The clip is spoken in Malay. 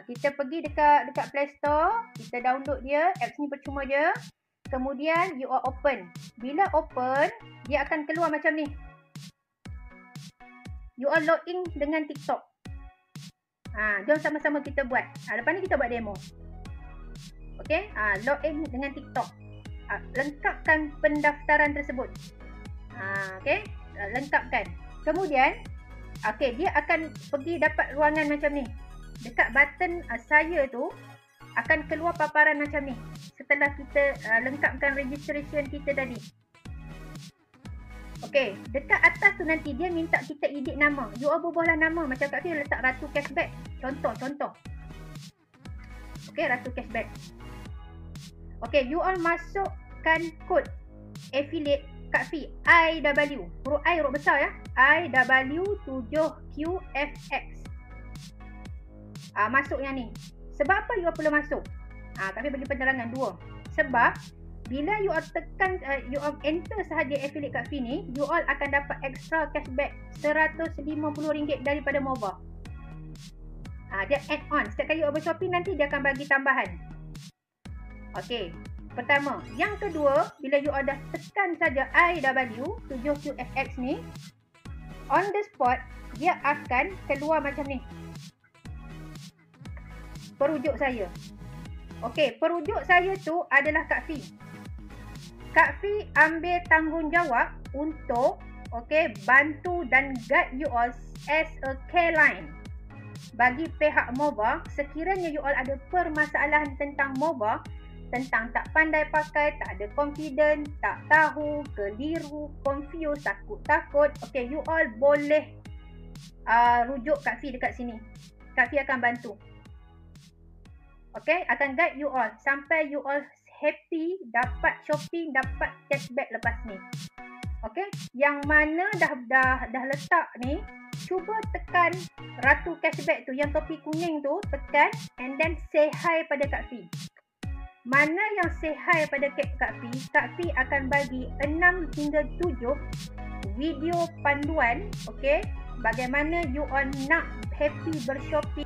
Kita pergi dekat Play Store, kita download dia, apps ni percuma je. Kemudian you are open. Bila open, dia akan keluar macam ni. You are login dengan TikTok. Jom sama-sama kita buat. Lepas ni kita buat demo. Okey, login dengan TikTok. Lengkapkan pendaftaran tersebut. Okey, lengkapkan. Kemudian, okey, dia akan pergi dapat ruangan macam ni. Dekat button saya tu akan keluar paparan macam ni setelah kita lengkapkan registration kita tadi. Okey, dekat atas tu nanti dia minta kita edit nama. You all bubuhlah nama macam kat sini letak Ratu Cashback. Contoh. Okey, Ratu Cashback. Okey, you all masukkan kod affiliate Kak Fi IW. Huruf I huruf besar ya. IW7QFX. Masuk yang ni. Sebab apa you all perlu masuk? Kami bagi penerangan dua. Sebab bila you all tekan, you all enter sahaja affiliate Kak Fi ni, you all akan dapat extra cashback RM150 daripada Mova. Dia add on. Setiap kali you all bershopping nanti dia akan bagi tambahan. Okey. Pertama. Yang kedua, bila you all dah tekan saja IW7QFX ni, on the spot, dia akan keluar macam ni. Perujuk saya. Okey, perujuk saya tu adalah Kak Fi. Kak Fi ambil tanggungjawab untuk bantu dan guide you all as a care line bagi pihak Mova. Sekiranya you all ada permasalahan tentang Mova, tentang tak pandai pakai, tak ada confident, tak tahu, keliru, confused, takut. Okey, you all boleh rujuk Kak Fi dekat sini. Kak Fi akan bantu. Okey, akan guide you all sampai you all happy, dapat shopping, dapat cashback lepas ni. Okey, yang mana dah letak ni, cuba tekan Ratu Cashback tu, yang topi kuning tu, tekan and then say hi pada Kak Fi. Mana yang say hi pada Kak Fi akan bagi 6 hingga 7 video panduan, okey, bagaimana you all nak happy bershopping